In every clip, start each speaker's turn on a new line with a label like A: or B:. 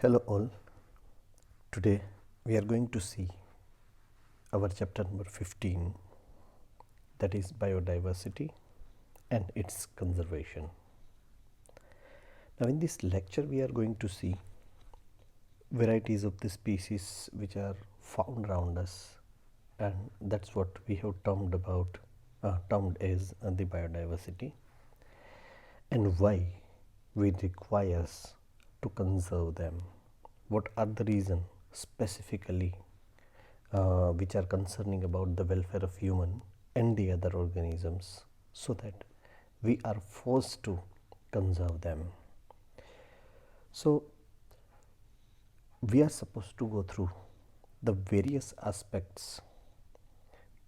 A: Hello all, today we are going to see our chapter number 15, that is biodiversity and its conservation. Now in this lecture we are going to see varieties of the species which are found around us, and that's what we have termed as the biodiversity, and why we require to conserve them. What are the reasons specifically which are concerning about the welfare of human and the other organisms, so that we are forced to conserve them. So we are supposed to go through the various aspects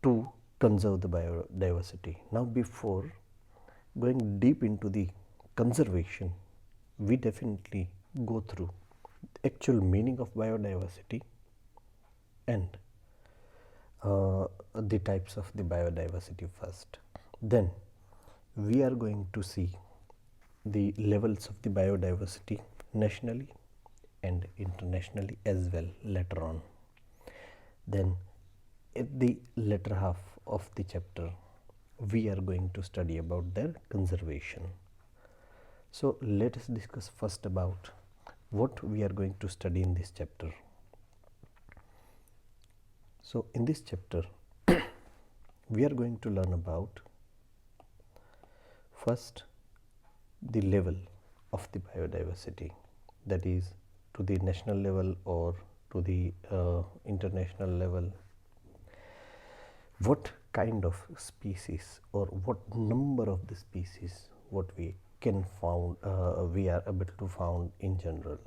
A: to conserve the biodiversity. Now before going deep into the conservation, we definitely go through the actual meaning of biodiversity and the types of the biodiversity first. Then we are going to see the levels of the biodiversity nationally and internationally as well later on. Then at the latter half of the chapter we are going to study about their conservation. So let us discuss first about what we are going to study in this chapter. So in this chapter we are going to learn about first the level of the biodiversity, that is to the national level or to the international level. What kind of species or what number of the species what we can found we are able to found in general.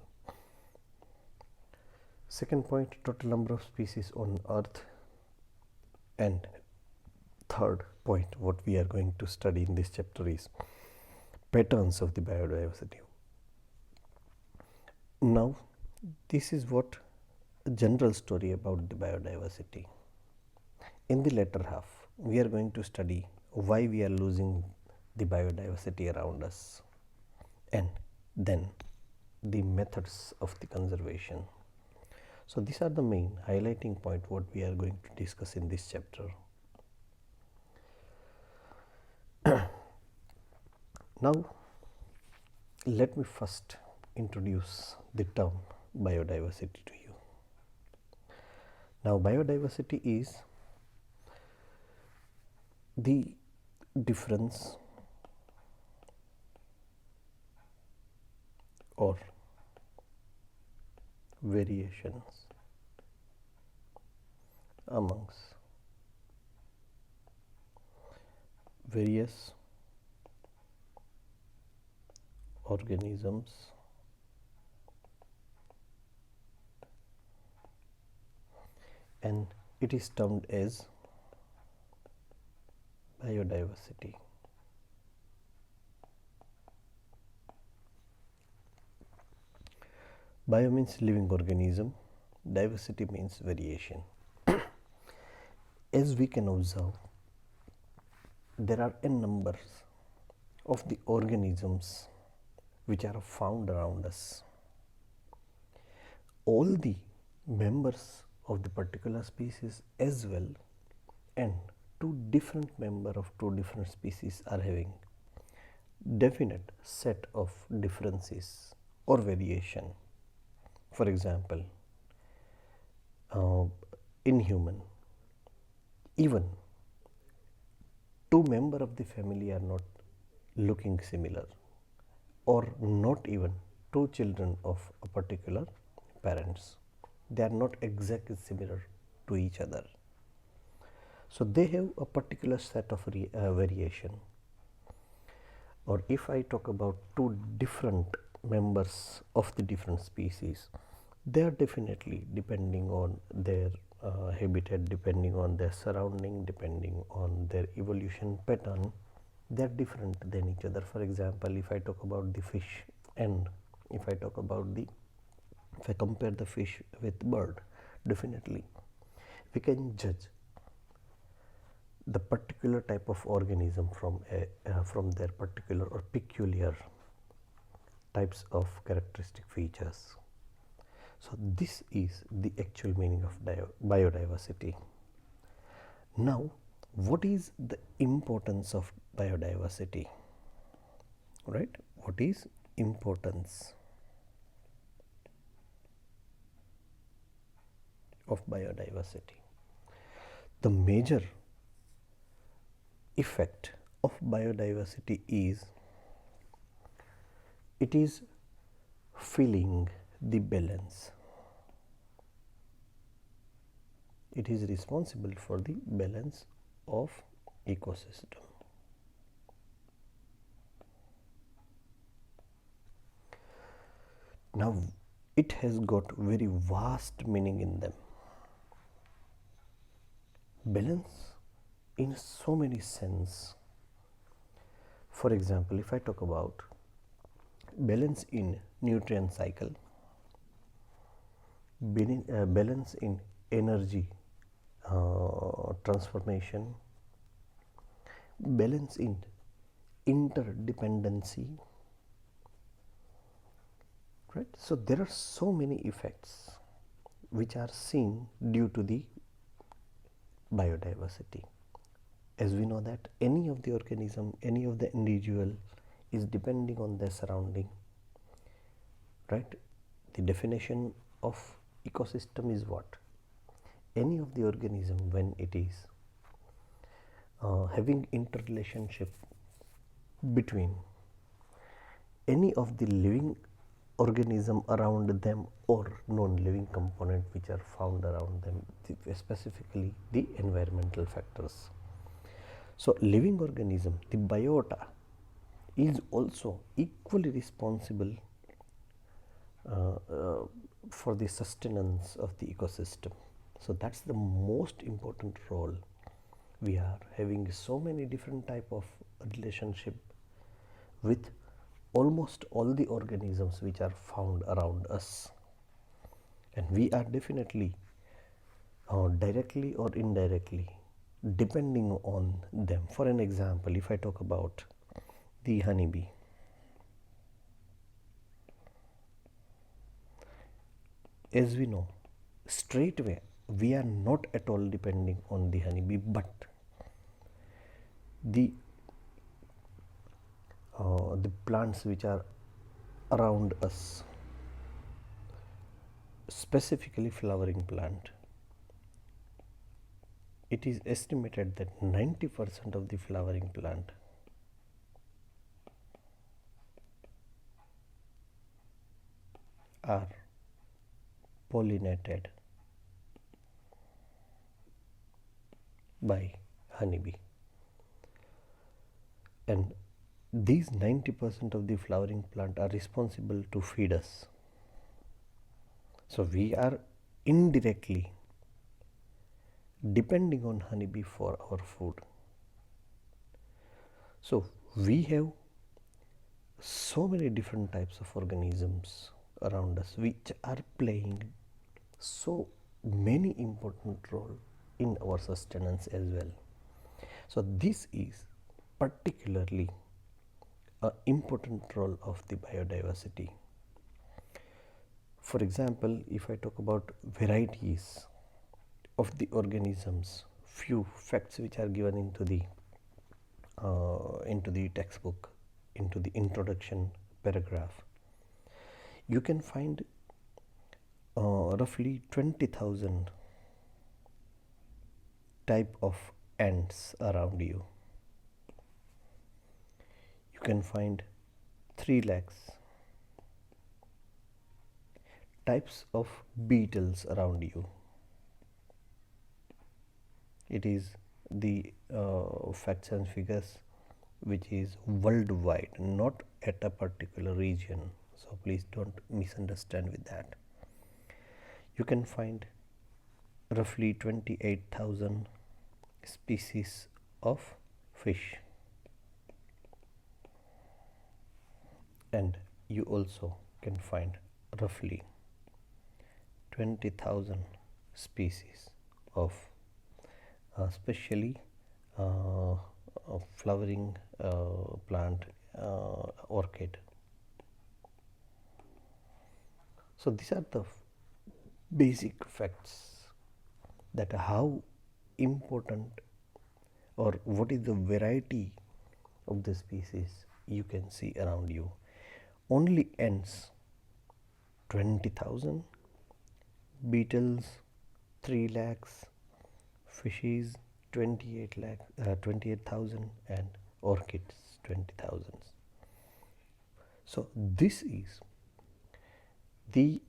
A: Second point, total number of species on earth. And third point what we are going to study in this chapter is patterns of the biodiversity. Now this is what a general story about the biodiversity. In the latter half we are going to study why we are losing the biodiversity around us, and then the methods of the conservation. So these are the main highlighting point what we are going to discuss in this chapter. Now let me first introduce the term biodiversity to you. Now biodiversity is the difference or variations amongst various organisms and it is termed as biodiversity. Bio means living organism, diversity means variation. As we can observe, there are n numbers of the organisms which are found around us. All the members of the particular species as well, and two different members of two different species are having definite set of differences or variation. For example, in human, even two members of the family are not looking similar, or not even two children of a particular parents, they are not exactly similar to each other. So they have a particular set of variation. Or if I talk about two different members of the different species, they are definitely depending on their habitat, depending on their surrounding, depending on their evolution pattern, they are different than each other. For example, if I talk about the fish and if I compare the fish with bird, definitely we can judge the particular type of organism from their particular or peculiar types of characteristic features. So this is the actual meaning of biodiversity. Now, what is the importance of biodiversity? Right? What is importance of biodiversity? The major effect of biodiversity is it is filling the balance. It is responsible for the balance of ecosystem. Now, it has got very vast meaning in them. Balance in so many sense. For example, if I talk about balance in nutrient cycle, balance in energy transformation, balance in interdependency, right? So there are so many effects which are seen due to the biodiversity. As we know that any of the organism, any of the individual is depending on their surrounding, right? The definition of ecosystem is what? Any of the organism when it is having interrelationship between any of the living organism around them or non-living component which are found around them, specifically the environmental factors. So living organism, the biota, is also equally responsible for the sustenance of the ecosystem. So that's the most important role. We are having so many different type of relationship with almost all the organisms which are found around us, and we are definitely directly or indirectly depending on them. For an example, if I talk about the honeybee, as we know, straight away we are not at all depending on the honeybee, but the plants which are around us, specifically flowering plant, it is estimated that 90% of the flowering plant are pollinated by honeybee, and these 90% of the flowering plant are responsible to feed us. So we are indirectly depending on honeybee for our food. So we have so many different types of organisms around us which are playing so many important role in our sustenance as well. So this is particularly an important role of the biodiversity. For example, if I talk about varieties of the organisms, few facts which are given into the textbook, into the introduction paragraph, you can find roughly 20,000 type of ants around you. You can find 3 lakhs types of beetles around you. It is the facts and figures which is worldwide, not at a particular region. So please don't misunderstand with that. You can find roughly 28,000 species of fish, and you also can find roughly 20,000 species of especially flowering plant, orchid. So these are the basic facts that how important or what is the variety of the species you can see around you. Only ants 20,000, beetles 3 lakhs, fishes 28,000 and orchids 20,000. So this is the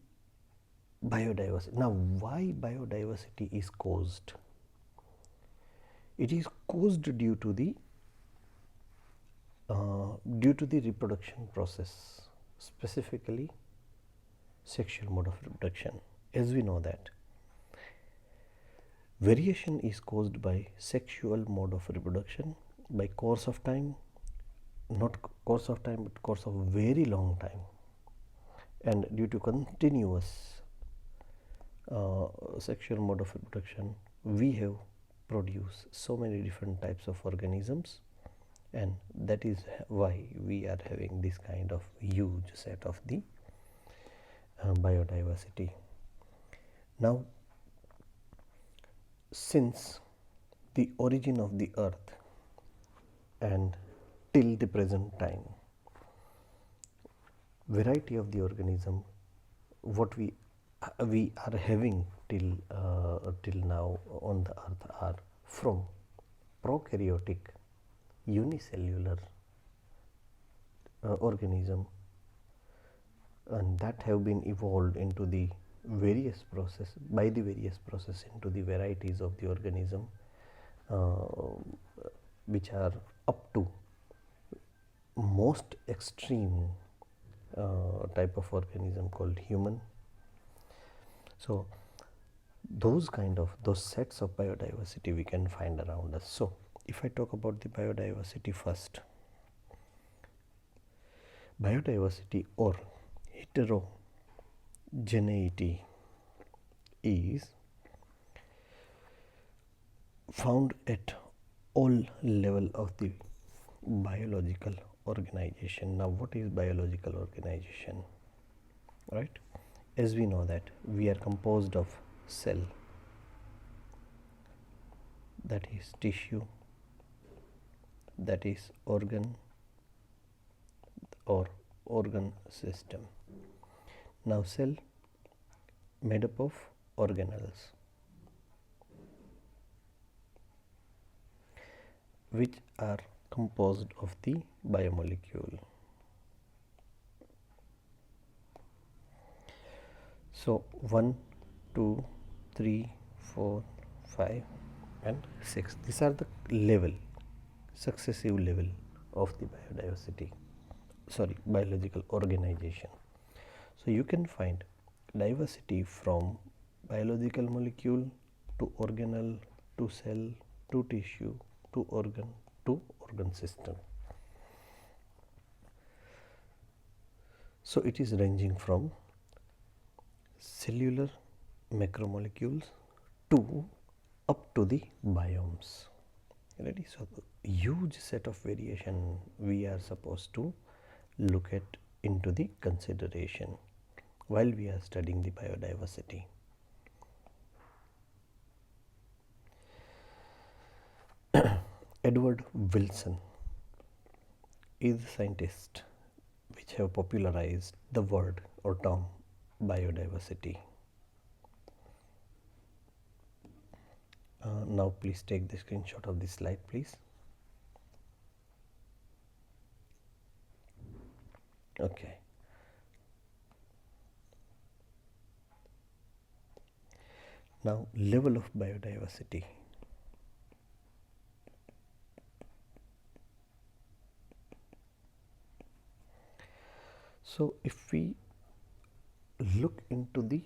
A: biodiversity. Now why biodiversity is caused? It is caused due to the reproduction process, specifically sexual mode of reproduction. As we know that variation is caused by sexual mode of reproduction by course of time, not course of time but course of very long time, and due to continuous sexual mode of reproduction we have produced so many different types of organisms, and that is why we are having this kind of huge set of the biodiversity. Now, since the origin of the earth and till the present time, variety of the organism what we are having till now on the earth are from prokaryotic unicellular organism, and that have been evolved into the various process into the varieties of the organism which are up to most extreme type of organism called human. So those sets of biodiversity we can find around us. So if I talk about the biodiversity first, biodiversity or heterogeneity is found at all level of the biological organization. Now what is biological organization? Right, as we know that we are composed of cell, that is tissue, that is organ or organ system. Now cell made up of organelles which are composed of the biomolecule. So 1, 2, 3, 4, 5 and 6, these are the successive level of the biological organization. So you can find diversity from biological molecule to organelle to cell to tissue to organ system. So it is ranging from cellular macromolecules to up to the biomes. Ready? So huge set of variation we are supposed to look at into the consideration while we are studying the biodiversity. Edward Wilson is the scientist which have popularized the word or term biodiversity. Now please take the screenshot of this slide, please. Okay. Now level of biodiversity. So if we look into the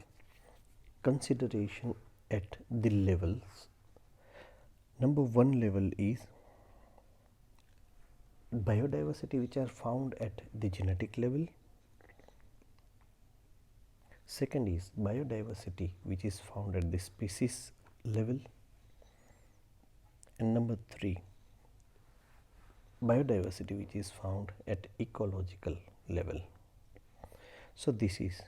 A: consideration at the levels, number one level is biodiversity which are found at the genetic level. Second is biodiversity which is found at the species level, and number three, biodiversity which is found at ecological level. So this is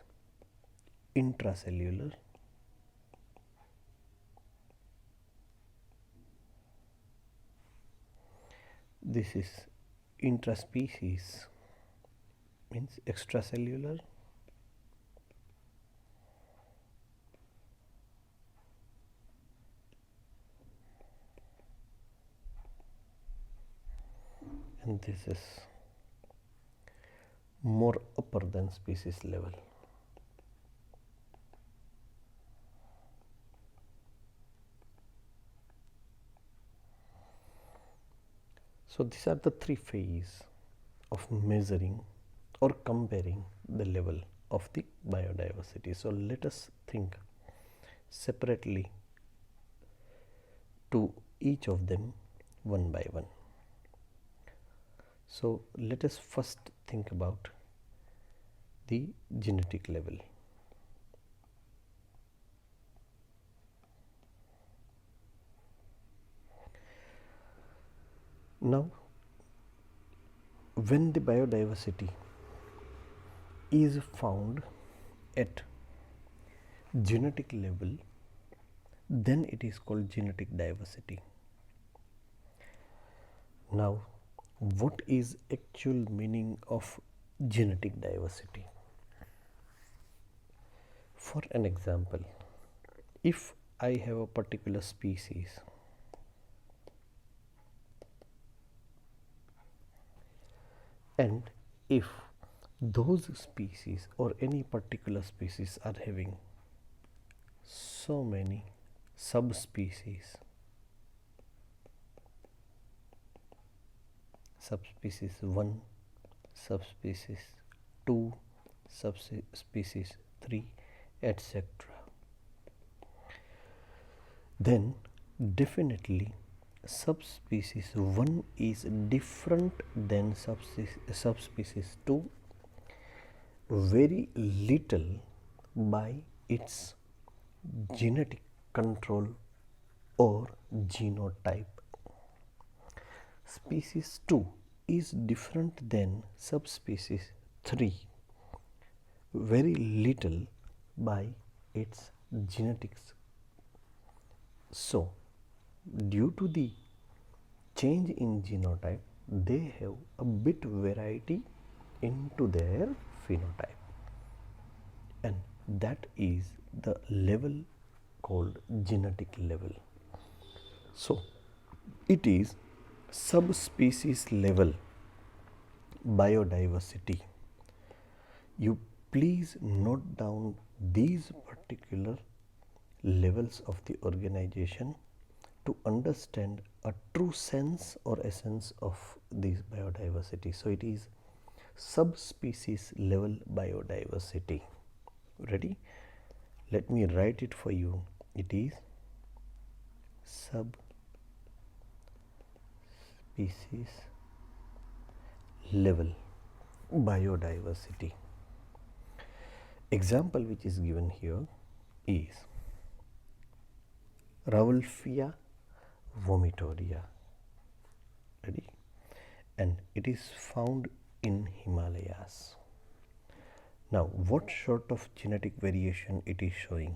A: intracellular, this is intraspecies, means extracellular, and this is more upper than species level. So these are the three phases of measuring or comparing the level of the biodiversity. So let us think separately to each of them one by one. So let us first think about the genetic level. Now, when the biodiversity is found at genetic level, then it is called genetic diversity. Now, what is actual meaning of genetic diversity? For an example, if I have a particular species and if those species or any particular species are having so many subspecies, subspecies 1, subspecies 2, subspecies 3, etc., then definitely subspecies 1 is different than subspecies 2 very little by its genetic control or genotype. Species 2 is different than subspecies 3 very little by its genetics. So, due to the change in genotype, they have a bit variety into their phenotype, and that is the level called genetic level. So, it is subspecies level biodiversity. You please note down these particular levels of the organization to understand a true sense or essence of this biodiversity. So, it is subspecies level biodiversity. Ready? Let me write it for you. It is subspecies level biodiversity. Example which is given here is Rauwolfia vomitoria. Ready? And it is found in Himalayas. Now, what sort of genetic variation it is showing?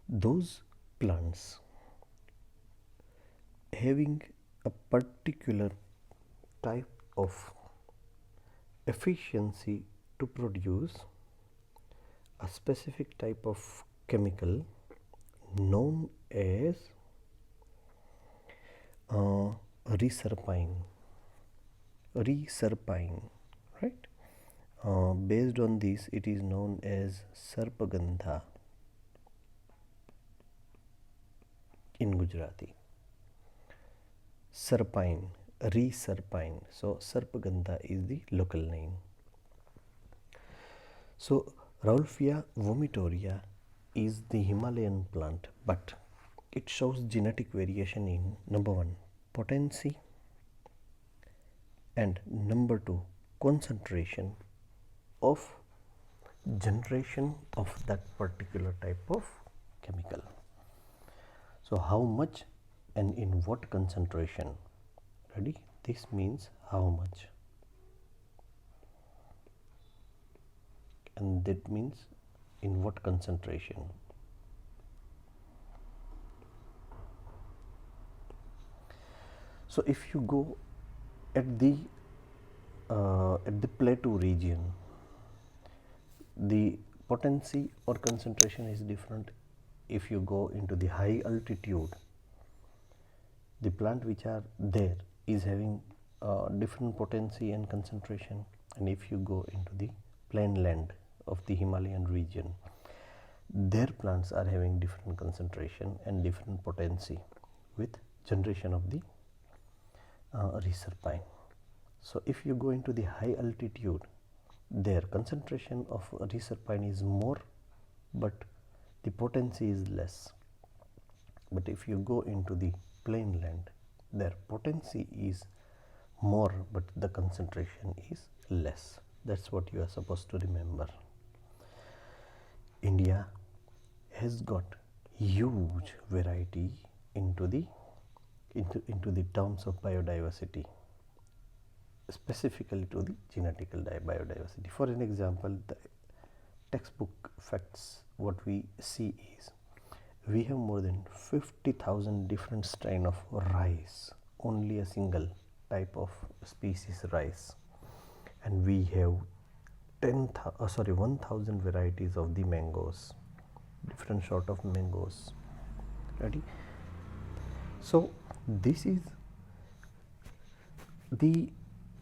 A: Those plants having a particular type of efficiency to produce a specific type of chemical known as reserpine, right? Based on this, it is known as sarpagandha in Gujarati. Serpine, reserpine. So, sarpagandha is the local name. So, Rauwolfia vomitoria is the Himalayan plant, but it shows genetic variation in number 1, potency, and number 2, concentration of generation of that particular type of chemical. So, how much and in what concentration? Ready? This means how much, and that means in what concentration. So, if you go at the plateau region, the potency or concentration is different. If you go into the high altitude, the plant which are there is having different potency and concentration, and if you go into the plain land of the Himalayan region, their plants are having different concentration and different potency with generation of the research pine. So, if you go into the high altitude, their concentration of research pine is more, but the potency is less. But if you go into the plain land, their potency is more, but the concentration is less. That's what you are supposed to remember. India has got huge variety into the terms of biodiversity, specifically to the genetical biodiversity. For an example, the textbook facts, what we see is we have more than 50,000 different strain of rice, only a single type of species rice, and we have 1,000 varieties of the mangoes, different sort of mangoes. Ready? So, this is the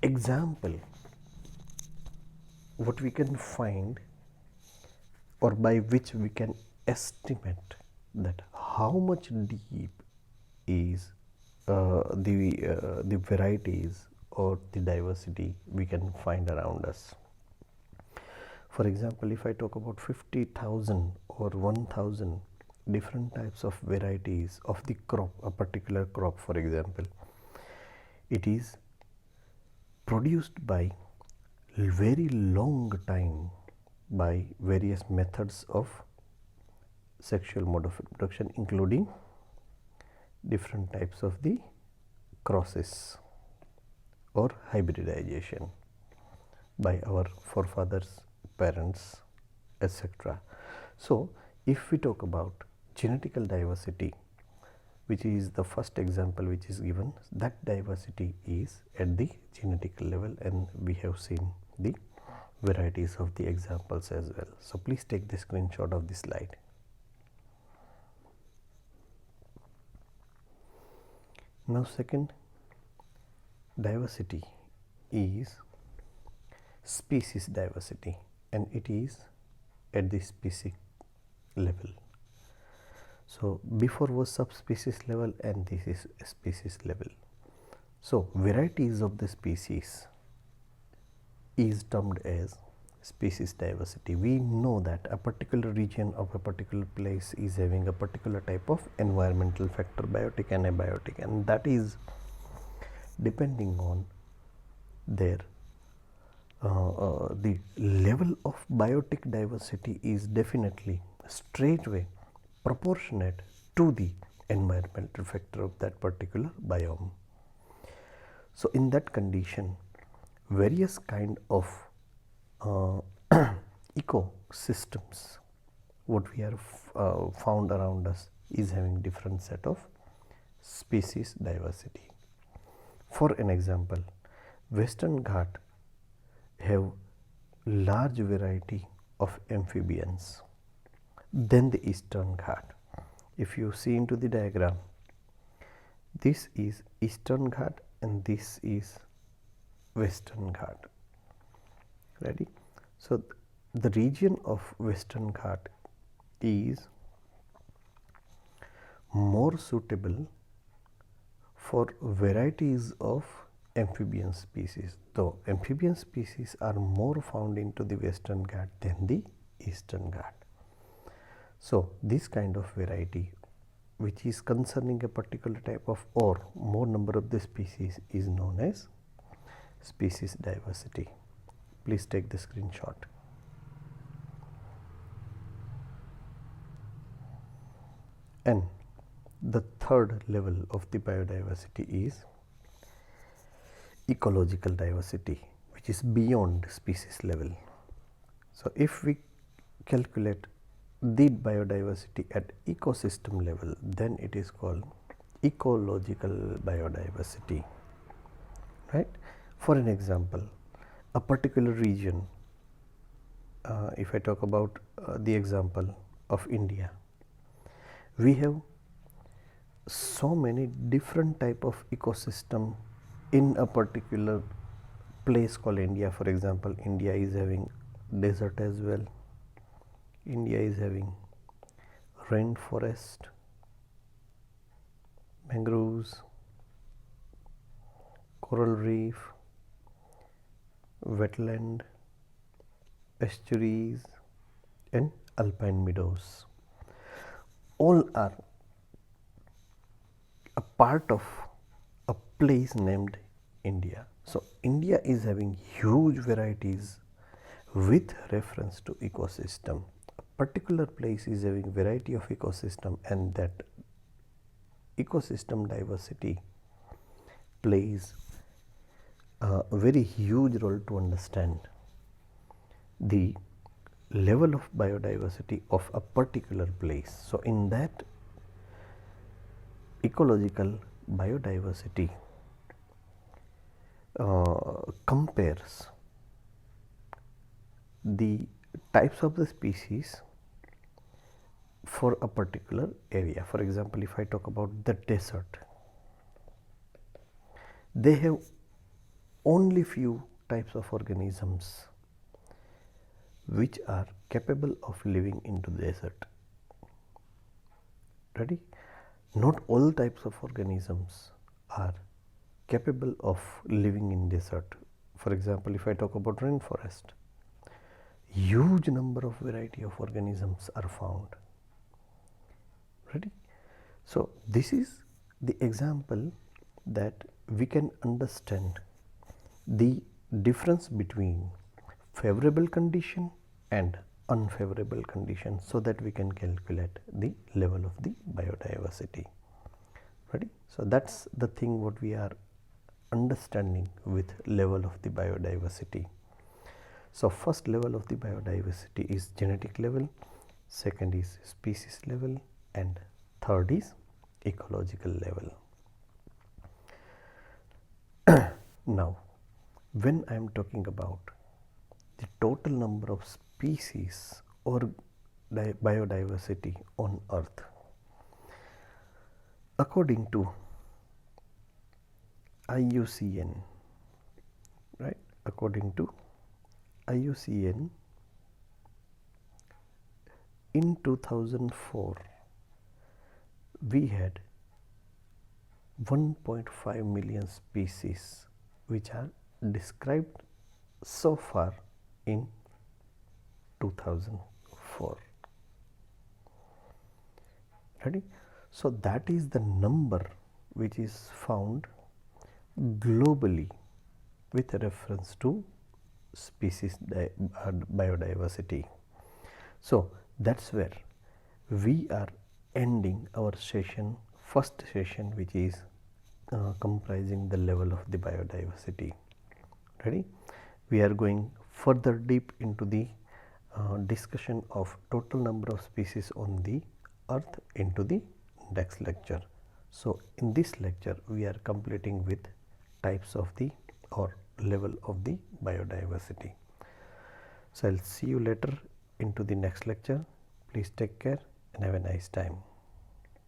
A: example what we can find, or by which we can estimate that how much deep is the varieties or the diversity we can find around us. For example, if I talk about 50,000 or 1,000 different types of varieties of the crop, a particular crop, for example, it is produced by very long time by various methods of sexual mode of reproduction, including different types of the crosses or hybridization by our forefathers, parents, etc. So, if we talk about genetical diversity, which is the first example which is given, that diversity is at the genetical level, and we have seen the varieties of the examples as well. So, please take the screenshot of the slide. Now, second diversity is species diversity, and it is at the species level. So, before was subspecies level and this is species level. So, varieties of the species is termed as species diversity. We know that a particular region of a particular place is having a particular type of environmental factor, biotic and abiotic, and that is depending on their the level of biotic diversity is definitely straightway proportionate to the environmental factor of that particular biome. So, in that condition, various kind of ecosystems what we are found around us is having different set of species diversity. For an example, Western Ghat have large variety of amphibians than the Eastern Ghat. If you see into the diagram, this is Eastern Ghat and this is Western Ghat. Ready? So, the region of Western Ghat is more suitable for varieties of amphibian species, though amphibian species are more found into the Western Ghat than the Eastern Ghat. So, this kind of variety which is concerning a particular type of or more number of the species is known as species diversity. Please take the screenshot. And the third level of the biodiversity is ecological diversity, which is beyond species level. So, if we calculate the biodiversity at ecosystem level, then it is called ecological biodiversity, right? For an example, a particular region, if I talk about the example of India, we have so many different type of ecosystem in a particular place called India. For example, India is having desert as well. India is having rainforest, mangroves, coral reef, wetland, estuaries and alpine meadows. All are a part of a place named India. So, India is having huge varieties with reference to ecosystem. A particular place is having variety of ecosystem, and that ecosystem diversity plays a very huge role to understand the level of biodiversity of a particular place. So, in that ecological biodiversity compares the types of the species for a particular area. For example, if I talk about the desert, they have only few types of organisms which are capable of living into the desert. Ready? Not all types of organisms are capable of living in desert. For example, if I talk about rainforest, huge number of variety of organisms are found. Ready? So, this is the example that we can understand the difference between favorable condition and unfavorable condition, so that we can calculate the level of the biodiversity. Ready? So, that is the thing what we are understanding with level of the biodiversity. So, first level of the biodiversity is genetic level, second is species level, and third is ecological level. Now, when I am talking about the total number of species or biodiversity on earth, according to IUCN, right? According to IUCN, in 2004, we had 1.5 million species which are described so far in 2004. Ready? So, that is the number which is found globally with reference to species biodiversity. So, that is where we are ending our session, first session, which is comprising the level of the biodiversity. Ready? We are going further deep into the discussion of total number of species on the earth into the next lecture. So, in this lecture we are completing with types of the or level of the biodiversity. So, I will see you later into the next lecture. Please take care and have a nice time.